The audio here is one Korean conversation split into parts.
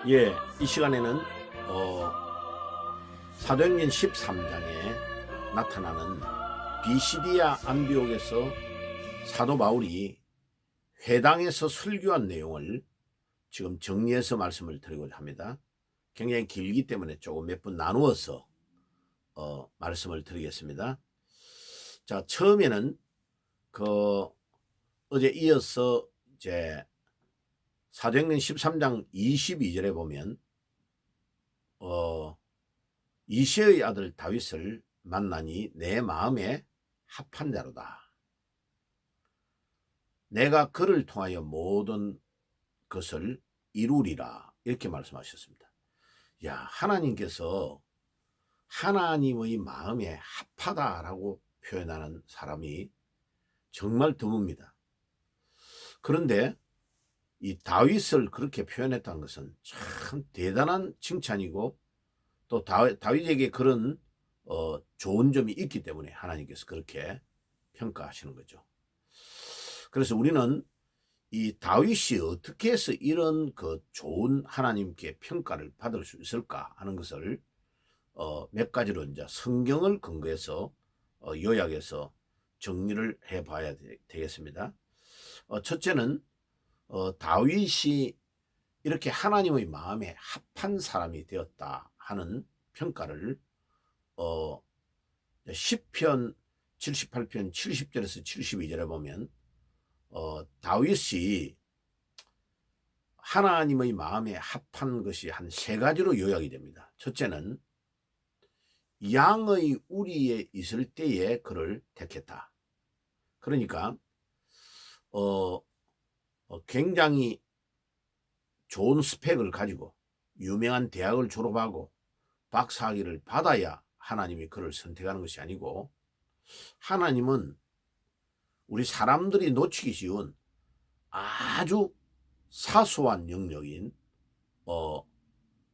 예, 이 시간에는 사도행전 13장에 나타나는 비시디아 안디옥에서 사도 바울이 회당에서 설교한 내용을 지금 정리해서 말씀을 드리고자 합니다. 굉장히 길기 때문에 조금 몇 분 나누어서 말씀을 드리겠습니다. 자, 처음에는 어제 이어서 이제 사도행전 13장 22절에 보면 이새의 아들 다윗을 만나니 내 마음에 합한 자로다. 내가 그를 통하여 모든 것을 이루리라. 이렇게 말씀하셨습니다. 야, 하나님께서 하나님의 마음에 합하다라고 표현하는 사람이 정말 드뭅니다. 그런데 이 다윗을 그렇게 표현했다는 것은 참 대단한 칭찬이고, 또 다윗에게 그런 좋은 점이 있기 때문에 하나님께서 그렇게 평가하시는 거죠. 그래서 우리는 이 다윗이 어떻게 해서 이런 그 좋은 하나님께 평가를 받을 수 있을까 하는 것을 몇 가지로 이제 성경을 근거해서 요약해서 정리를 해봐야 되겠습니다. 첫째는 다윗이 이렇게 하나님의 마음에 합한 사람이 되었다 하는 평가를 시편 78편 70절에서 72절에 보면 다윗이 하나님의 마음에 합한 것이 한 세 가지로 요약이 됩니다. 첫째는 양의 우리에 있을 때에 그를 택했다. 그러니까 굉장히 좋은 스펙을 가지고 유명한 대학을 졸업하고 박사학위를 받아야 하나님이 그를 선택하는 것이 아니고, 하나님은 우리 사람들이 놓치기 쉬운 아주 사소한 영역인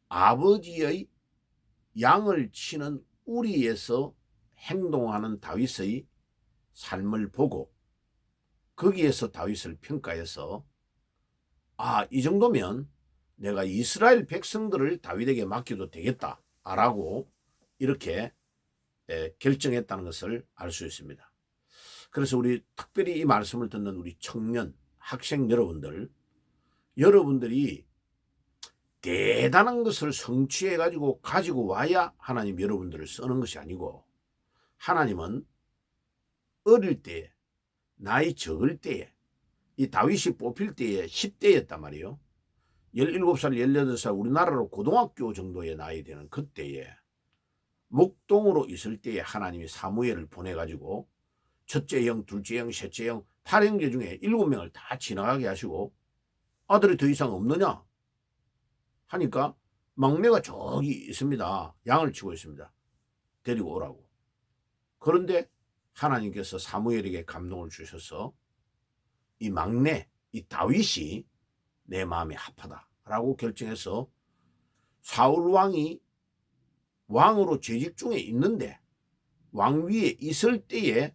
아버지의 양을 치는 우리에서 행동하는 다윗의 삶을 보고 거기에서 다윗을 평가해서 이 정도면 내가 이스라엘 백성들을 다윗에게 맡겨도 되겠다라고 이렇게 결정했다는 것을 알 수 있습니다. 그래서 우리 특별히 이 말씀을 듣는 우리 청년, 학생 여러분들이 대단한 것을 성취해가지고 가지고 와야 하나님 여러분들을 쓰는 것이 아니고, 하나님은 어릴 때, 나이 적을 때에, 이 다윗이 뽑힐 때에 10대였단 말이에요. 17살, 18살 우리나라로 고등학교 정도의 나이 되는 그때에 목동으로 있을 때에 하나님이 사무엘을 보내가지고 첫째 형, 둘째 형, 셋째 형 8형제 중에 7명을 다 지나가게 하시고, 아들이 더 이상 없느냐 하니까 막내가 저기 있습니다. 양을 치고 있습니다. 데리고 오라고. 그런데 하나님께서 사무엘에게 감동을 주셔서 이 막내, 이 다윗이 내 마음에 합하다라고 결정해서 사울 왕이 왕으로 재직 중에 있는데 왕위에 있을 때에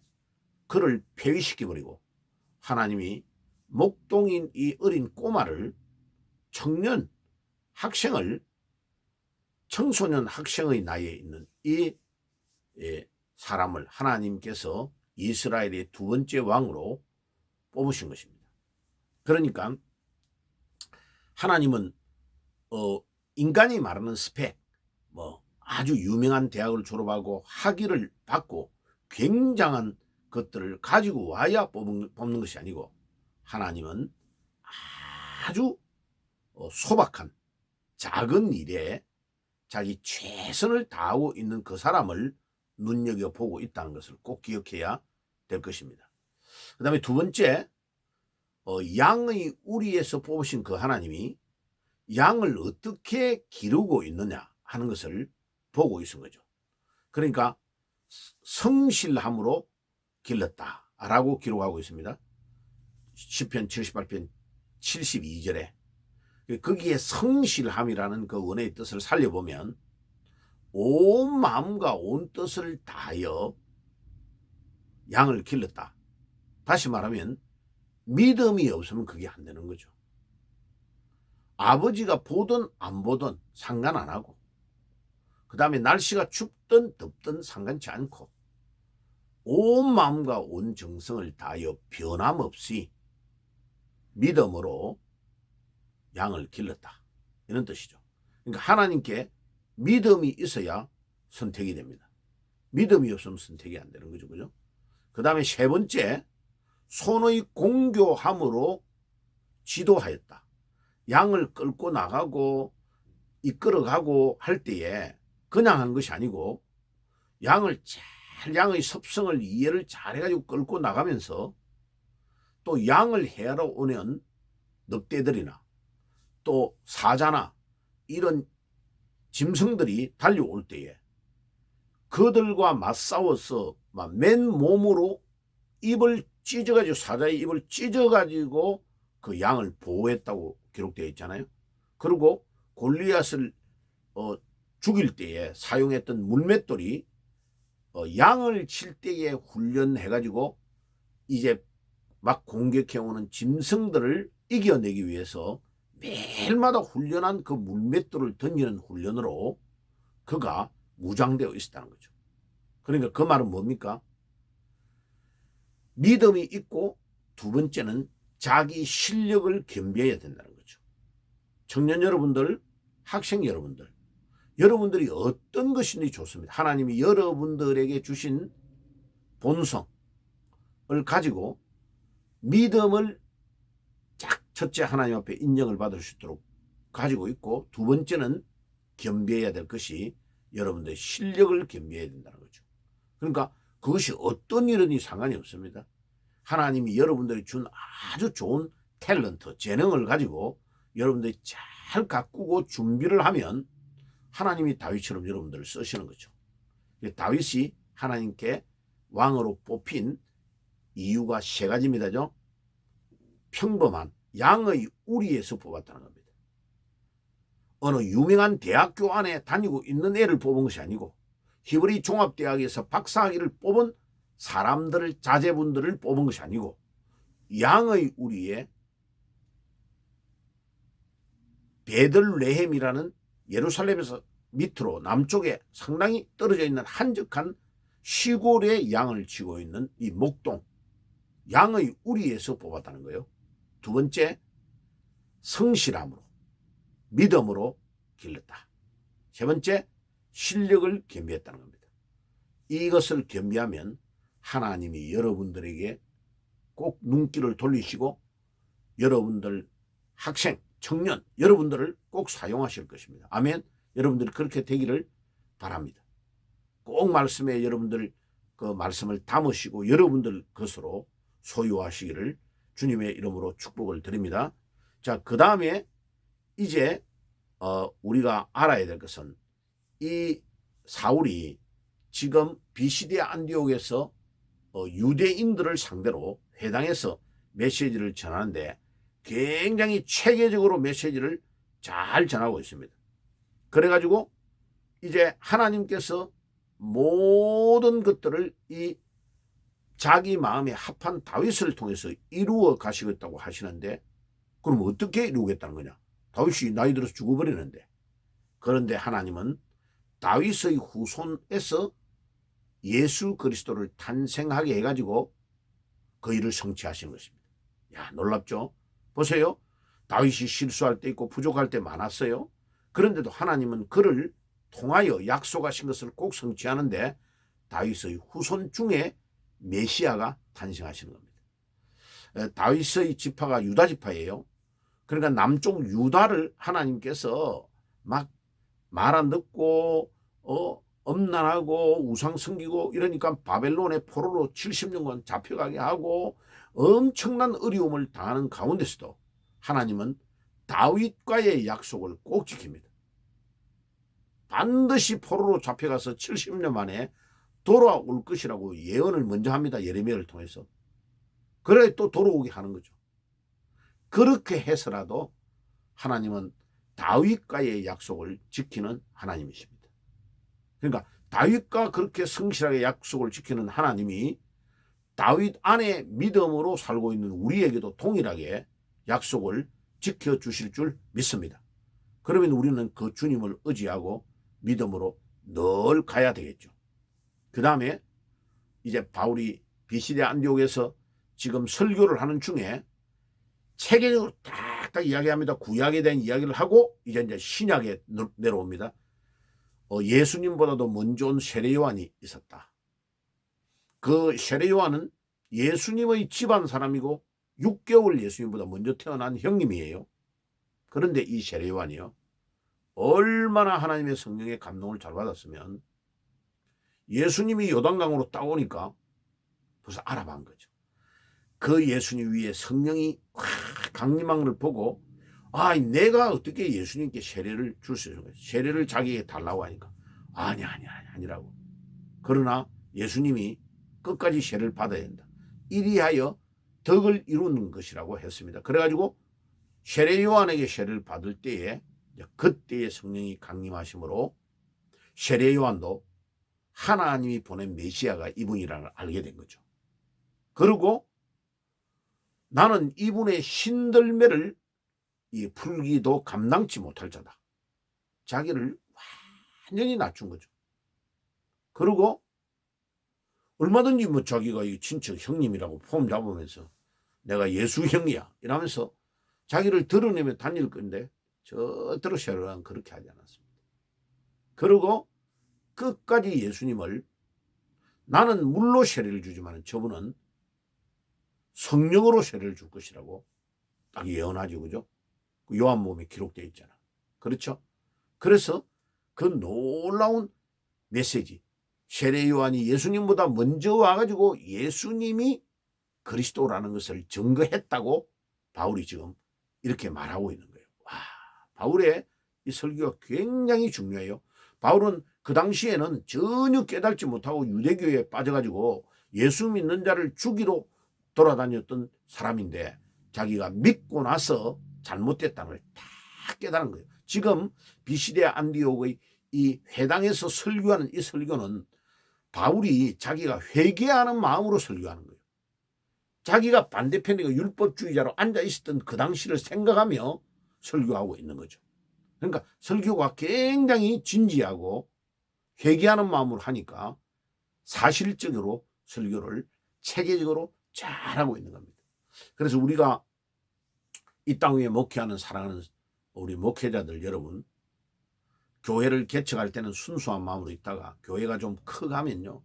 그를 폐위시켜버리고, 하나님이 목동인 이 어린 꼬마를, 청년 학생을, 청소년 학생의 나이에 있는 이 사람을 하나님께서 이스라엘의 두 번째 왕으로 뽑으신 것입니다. 그러니까 하나님은 인간이 말하는 스펙, 아주 유명한 대학을 졸업하고 학위를 받고 굉장한 것들을 가지고 와야 뽑는 것이 아니고, 하나님은 아주 소박한 작은 일에 자기 최선을 다하고 있는 그 사람을 눈여겨보고 있다는 것을 꼭 기억해야 될 것입니다. 그 다음에 두 번째, 양의 우리에서 뽑으신 그 하나님이 양을 어떻게 기르고 있느냐 하는 것을 보고 있은 거죠. 그러니까 성실함으로 길렀다라고 기록하고 있습니다. 시편 78편 72절에 거기에 성실함이라는 그 원어의 뜻을 살려보면 온 마음과 온 뜻을 다하여 양을 길렀다. 다시 말하면 믿음이 없으면 그게 안 되는 거죠. 아버지가 보든 안 보든 상관 안 하고, 그 다음에 날씨가 춥든 덥든 상관치 않고 온 마음과 온 정성을 다하여 변함없이 믿음으로 양을 길렀다, 이런 뜻이죠. 그러니까 하나님께 믿음이 있어야 선택이 됩니다. 믿음이 없으면 선택이 안 되는 거죠. 그죠? 그 다음에 세 번째, 손의 공교함으로 지도하였다. 양을 끌고 나가고 이끌어가고 할 때에 그냥 한 것이 아니고 양의 습성을 이해를 잘 해가지고 끌고 나가면서 또 양을 해하러 오는 늑대들이나 또 사자나 이런 짐승들이 달려올 때에 그들과 맞싸워서 맨몸으로 입을 찢어가지고, 사자의 입을 찢어가지고 그 양을 보호했다고 기록되어 있잖아요. 그리고 골리앗을 죽일 때에 사용했던 물맷돌이 양을 칠 때에 훈련해가지고 이제 막 공격해오는 짐승들을 이겨내기 위해서 매일마다 훈련한 그 물맷돌을 던지는 훈련으로 그가 무장되어 있었다는 거죠. 그러니까 그 말은 뭡니까? 믿음이 있고, 두 번째는 자기 실력을 겸비해야 된다는 거죠. 청년 여러분들, 학생 여러분들, 여러분들이 어떤 것인지 좋습니다. 하나님이 여러분들에게 주신 본성을 가지고 믿음을 첫째 하나님 앞에 인정을 받을 수 있도록 가지고 있고, 두 번째는 겸비해야 될 것이 여러분들의 실력을 겸비해야 된다는 거죠. 그러니까 그것이 어떤 일이든 상관이 없습니다. 하나님이 여러분들이 준 아주 좋은 탤런트, 재능을 가지고 여러분들이 잘 가꾸고 준비를 하면 하나님이 다윗처럼 여러분들을 쓰시는 거죠. 다윗이 하나님께 왕으로 뽑힌 이유가 세 가지입니다. 평범한 양의 우리에서 뽑았다는 겁니다. 어느 유명한 대학교 안에 다니고 있는 애를 뽑은 것이 아니고 히브리 종합대학에서 박사학위를 뽑은 사람들을, 자제분들을 뽑은 것이 아니고 양의 우리에 베들레헴이라는 예루살렘에서 밑으로 남쪽에 상당히 떨어져 있는 한적한 시골의 양을 치고 있는 이 목동 양의 우리에서 뽑았다는 거예요. 두 번째, 성실함으로, 믿음으로 길렀다. 세 번째, 실력을 겸비했다는 겁니다. 이것을 겸비하면 하나님이 여러분들에게 꼭 눈길을 돌리시고 여러분들 학생, 청년, 여러분들을 꼭 사용하실 것입니다. 아멘. 여러분들이 그렇게 되기를 바랍니다. 꼭 말씀에 여러분들 그 말씀을 담으시고 여러분들 것으로 소유하시기를 주님의 이름으로 축복을 드립니다. 자, 그 다음에 이제 우리가 알아야 될 것은 이 사울이 지금 비시디아 안디옥에서 유대인들을 상대로 회당에서 메시지를 전하는데 굉장히 체계적으로 메시지를 잘 전하고 있습니다. 그래가지고 이제 하나님께서 모든 것들을 이 자기 마음에 합한 다윗을 통해서 이루어 가시겠다고 하시는데, 그럼 어떻게 이루겠다는 거냐? 다윗이 나이 들어서 죽어버리는데. 그런데 하나님은 다윗의 후손에서 예수 그리스도를 탄생하게 해가지고 그 일을 성취하시는 것입니다. 야, 놀랍죠? 보세요. 다윗이 실수할 때 있고 부족할 때 많았어요. 그런데도 하나님은 그를 통하여 약속하신 것을 꼭 성취하는데 다윗의 후손 중에 메시아가 탄생하시는 겁니다. 다윗의 지파가 유다 지파예요. 그러니까 남쪽 유다를 하나님께서 막 말 안 듣고 엄난하고 우상 섬기고 이러니까 바벨론의 포로로 70년간 잡혀가게 하고 엄청난 어려움을 당하는 가운데서도 하나님은 다윗과의 약속을 꼭 지킵니다. 반드시 포로로 잡혀가서 70년 만에 돌아올 것이라고 예언을 먼저 합니다. 예레미야를 통해서. 그래 또 돌아오게 하는 거죠. 그렇게 해서라도 하나님은 다윗과의 약속을 지키는 하나님이십니다. 그러니까 다윗과 그렇게 성실하게 약속을 지키는 하나님이 다윗 안에 믿음으로 살고 있는 우리에게도 동일하게 약속을 지켜주실 줄 믿습니다. 그러면 우리는 그 주님을 의지하고 믿음으로 늘 가야 되겠죠. 그 다음에 이제 바울이 비시대 안디옥에서 지금 설교를 하는 중에 체계적으로 딱딱 이야기합니다. 구약에 대한 이야기를 하고 이제 신약에 내려옵니다. 예수님보다도 먼저 온 세례 요한이 있었다. 그 세례 요한은 예수님의 집안 사람이고 6개월 예수님보다 먼저 태어난 형님이에요. 그런데 이 세례 요한이요, 얼마나 하나님의 성령의 감동을 잘 받았으면 예수님이 요단강으로 따오니까 벌써 알아본 거죠. 그 예수님 위에 성령이 확 강림한 걸 보고, 아, 내가 어떻게 예수님께 세례를 줄 수 있는 거예요. 세례를 자기에게 달라고 하니까 아니라고. 그러나 예수님이 끝까지 세례를 받아야 된다. 이리하여 덕을 이루는 것이라고 했습니다. 그래가지고 세례 요한에게 세례를 받을 때에 그때의 성령이 강림하심으로 세례 요한도 하나님이 보낸 메시아가 이분이라는 걸 알게 된 거죠. 그리고 나는 이분의 신들매를 풀기도 감당치 못할 자다. 자기를 완전히 낮춘 거죠. 그리고 얼마든지 자기가 친척 형님이라고 폼 잡으면서 내가 예수 형이야 이러면서 자기를 드러내며 다닐 건데 절대로 세례는 그렇게 하지 않았습니다. 그리고 끝까지 예수님을, 나는 물로 세례를 주지만 저분은 성령으로 세례를 줄 것이라고 딱 예언하죠. 그죠? 요한복음에 기록되어 있잖아. 그렇죠? 그래서 그 놀라운 메시지, 세례 요한이 예수님보다 먼저 와가지고 예수님이 그리스도라는 것을 증거했다고 바울이 지금 이렇게 말하고 있는 거예요. 와, 바울의 이 설교가 굉장히 중요해요. 바울은 그 당시에는 전혀 깨닫지 못하고 유대교에 빠져가지고 예수 믿는 자를 죽이러 돌아다녔던 사람인데, 자기가 믿고 나서 잘못됐다는 걸 다 깨달은 거예요. 지금 비시대 안디옥의 이 회당에서 설교하는 이 설교는 바울이 자기가 회개하는 마음으로 설교하는 거예요. 자기가 반대편이고 율법주의자로 앉아 있었던 그 당시를 생각하며 설교하고 있는 거죠. 그러니까 설교가 굉장히 진지하고 회개하는 마음으로 하니까 사실적으로 설교를 체계적으로 잘하고 있는 겁니다. 그래서 우리가 이 땅 위에 목회하는 사랑하는 우리 목회자들 여러분, 교회를 개척할 때는 순수한 마음으로 있다가 교회가 좀 커가면요,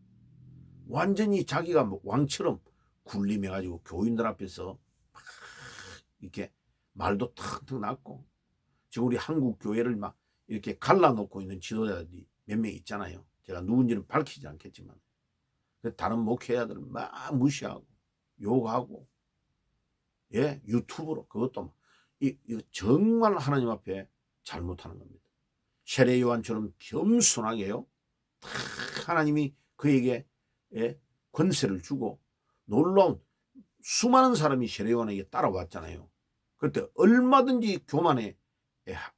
완전히 자기가 왕처럼 군림해가지고 교인들 앞에서 막 이렇게 말도 턱턱 났고, 지금 우리 한국 교회를 막 이렇게 갈라놓고 있는 지도자들이 몇 명 있잖아요. 제가 누군지는 밝히지 않겠지만 다른 목회자들을 막 무시하고 욕하고, 예, 유튜브로 그것도 이거 정말 하나님 앞에 잘못하는 겁니다. 세례 요한처럼 겸손하게요, 하나님이 그에게, 예, 권세를 주고 놀라운 수많은 사람이 세례 요한에게 따라왔잖아요. 그때 얼마든지 교만해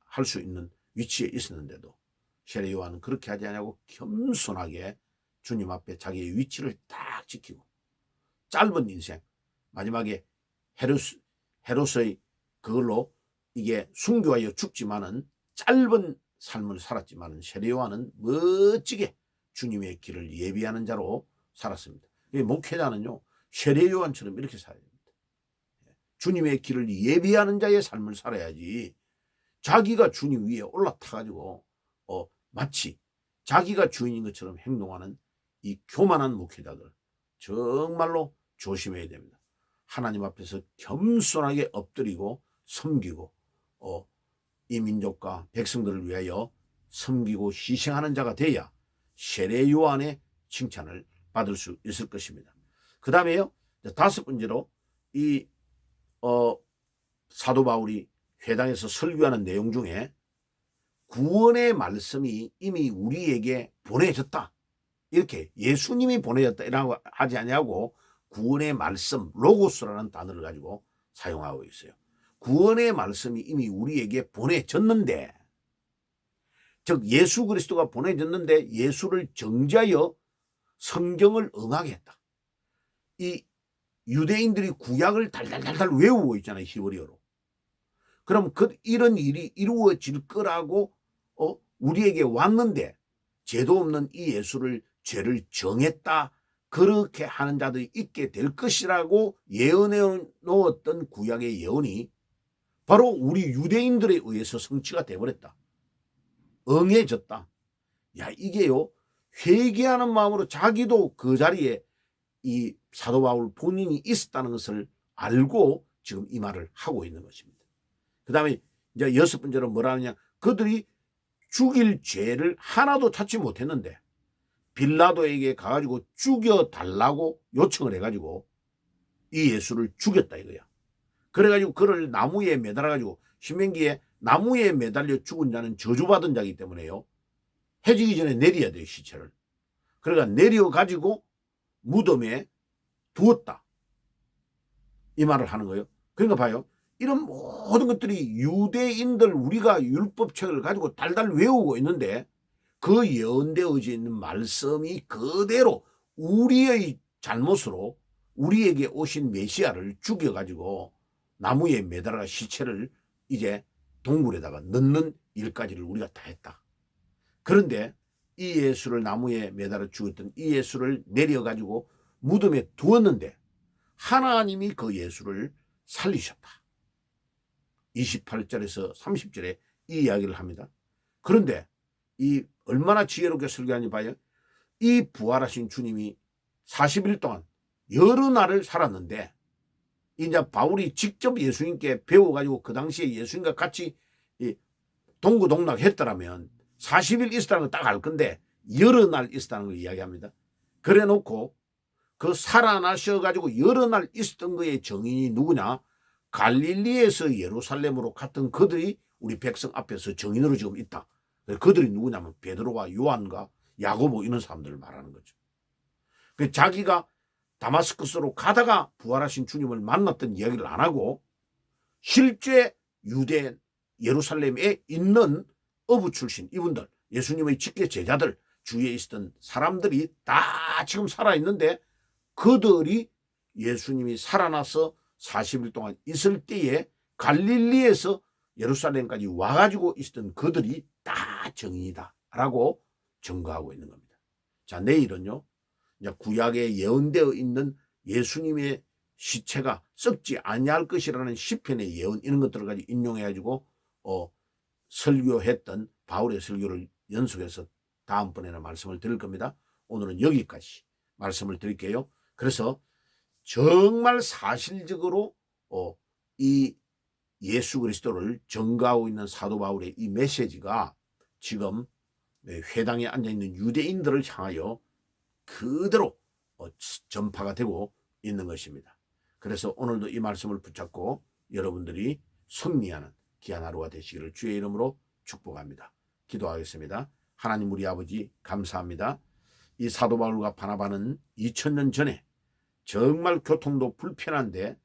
할 수 있는 위치에 있었는데도 세례 요한은 그렇게 하지 않냐고 겸손하게 주님 앞에 자기의 위치를 딱 지키고, 짧은 인생, 마지막에 헤롯의 그걸로 이게 순교하여 죽지만은 짧은 삶을 살았지만은 세례 요한은 멋지게 주님의 길을 예비하는 자로 살았습니다. 목회자는요, 세례 요한처럼 이렇게 살아야 됩니다. 주님의 길을 예비하는 자의 삶을 살아야지, 자기가 주님 위에 올라타가지고 마치 자기가 주인인 것처럼 행동하는 이 교만한 목회자들 정말로 조심해야 됩니다. 하나님 앞에서 겸손하게 엎드리고 섬기고 이 민족과 백성들을 위하여 섬기고 희생하는 자가 돼야 세례 요한의 칭찬을 받을 수 있을 것입니다. 그 다음에요, 다섯 번째로 이 사도 바울이 회당에서 설교하는 내용 중에 구원의 말씀이 이미 우리에게 보내졌다, 이렇게 예수님이 보내졌다 이라고 하지 않냐고 구원의 말씀, 로고스라는 단어를 가지고 사용하고 있어요. 구원의 말씀이 이미 우리에게 보내졌는데, 즉 예수 그리스도가 보내졌는데 예수를 정죄하여 성경을 응하게 했다. 이 유대인들이 구약을 달달달달 외우고 있잖아요, 히브리어로. 그럼 이런 일이 이루어질 거라고 우리에게 왔는데 죄도 없는 이 예수를 죄를 정했다. 그렇게 하는 자들이 있게 될 것이라고 예언해 놓았던 구약의 예언이 바로 우리 유대인들에 의해서 성취가 되어버렸다. 응해졌다. 야, 이게요, 회개하는 마음으로 자기도 그 자리에 이 사도 바울 본인이 있었다는 것을 알고 지금 이 말을 하고 있는 것입니다. 그 다음에 이제 6번째로 뭐라 하느냐, 그들이 죽일 죄를 하나도 찾지 못했는데 빌라도에게 가가지고 죽여달라고 요청을 해가지고 이 예수를 죽였다 이거야. 그래가지고 그를 나무에 매달아가지고, 신명기에 나무에 매달려 죽은 자는 저주받은 자이기 때문에요, 해지기 전에 내려야 돼요, 시체를. 그러니까 내려가지고 무덤에 두었다, 이 말을 하는 거예요. 그러니까 봐요, 이런 모든 것들이 유대인들, 우리가 율법책을 가지고 달달 외우고 있는데 그 예언되어져 있는 말씀이 그대로 우리의 잘못으로 우리에게 오신 메시아를 죽여가지고 나무에 매달아 시체를 이제 동굴에다가 넣는 일까지를 우리가 다 했다. 그런데 이 예수를 나무에 매달아 죽였던 이 예수를 내려가지고 무덤에 두었는데 하나님이 그 예수를 살리셨다. 28절에서 30절에 이 이야기를 합니다. 그런데 이 얼마나 지혜롭게 설교하는지 봐요. 이 부활하신 주님이 40일 동안 여러 날을 살았는데 이제 바울이 직접 예수님께 배워가지고 그 당시에 예수님과 같이 동고동락했더라면 40일 있었다는 걸 딱 알 건데 여러 날 있었다는 걸 이야기합니다. 그래 놓고 그 살아나셔가지고 여러 날 있었던 거의 정인이 누구냐? 갈릴리에서 예루살렘으로 갔던 그들이 우리 백성 앞에서 정인으로 지금 있다. 그들이 누구냐면 베드로와 요한과 야고보, 이런 사람들을 말하는 거죠. 자기가 다마스커스로 가다가 부활하신 주님을 만났던 이야기를 안 하고 실제 유대 예루살렘에 있는 어부 출신 이분들, 예수님의 직계 제자들, 주위에 있었던 사람들이 다 지금 살아있는데 그들이 예수님이 살아나서 40일 동안 있을 때에 갈릴리에서 예루살렘까지 와가지고 있었던 그들이 다 정인이다 라고 증거하고 있는 겁니다. 자, 내일은요, 이제 구약에 예언되어 있는 예수님의 시체가 썩지 아니할 것이라는 시편의 예언, 이런 것들을 가지고 인용해가지고 설교했던 바울의 설교를 연속해서 다음번에는 말씀을 드릴 겁니다. 오늘은 여기까지 말씀을 드릴게요. 그래서 정말 사실적으로 이 예수 그리스도를 증거하고 있는 사도 바울의 이 메시지가 지금 회당에 앉아있는 유대인들을 향하여 그대로 전파가 되고 있는 것입니다. 그래서 오늘도 이 말씀을 붙잡고 여러분들이 승리하는 귀한 하루가 되시기를 주의 이름으로 축복합니다. 기도하겠습니다. 하나님 우리 아버지 감사합니다. 이 사도 바울과 바나바는 2000년 전에 정말 교통도 불편한데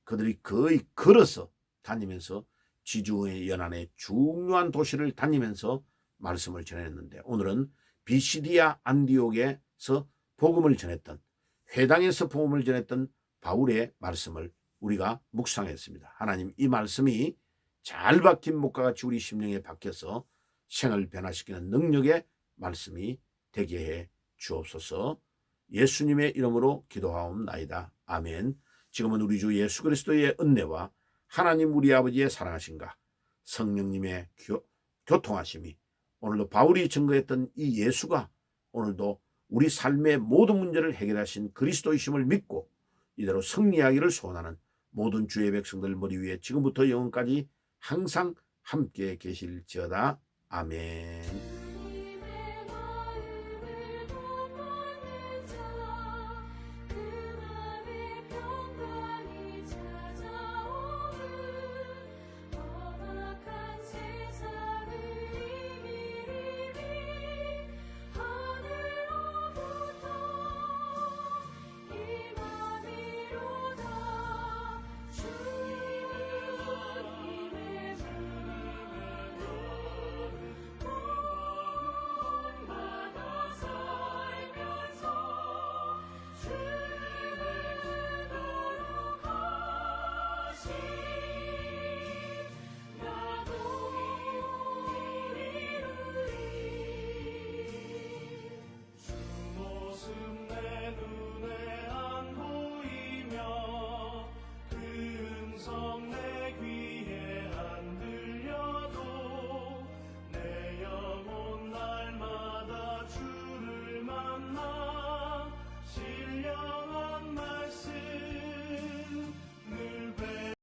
그들이 거의 걸어서 다니면서 지중해 연안의 중요한 도시를 다니면서 말씀을 전했는데 오늘은 비시디아 안디옥에서 복음을 전했던, 회당에서 복음을 전했던 바울의 말씀을 우리가 묵상했습니다. 하나님, 이 말씀이 잘 박힌 목과 같이 우리 심령에 박혀서 생을 변화시키는 능력의 말씀이 되게 해 주옵소서. 예수님의 이름으로 기도하옵나이다. 아멘. 지금은 우리 주 예수 그리스도의 은혜와 하나님 우리 아버지의 사랑하심과 성령님의 교통하심이, 오늘도 바울이 증거했던 이 예수가 오늘도 우리 삶의 모든 문제를 해결하신 그리스도이심을 믿고 이대로 승리하기를 소원하는 모든 주의 백성들 머리 위에 지금부터 영원까지 항상 함께 계실지어다. 아멘.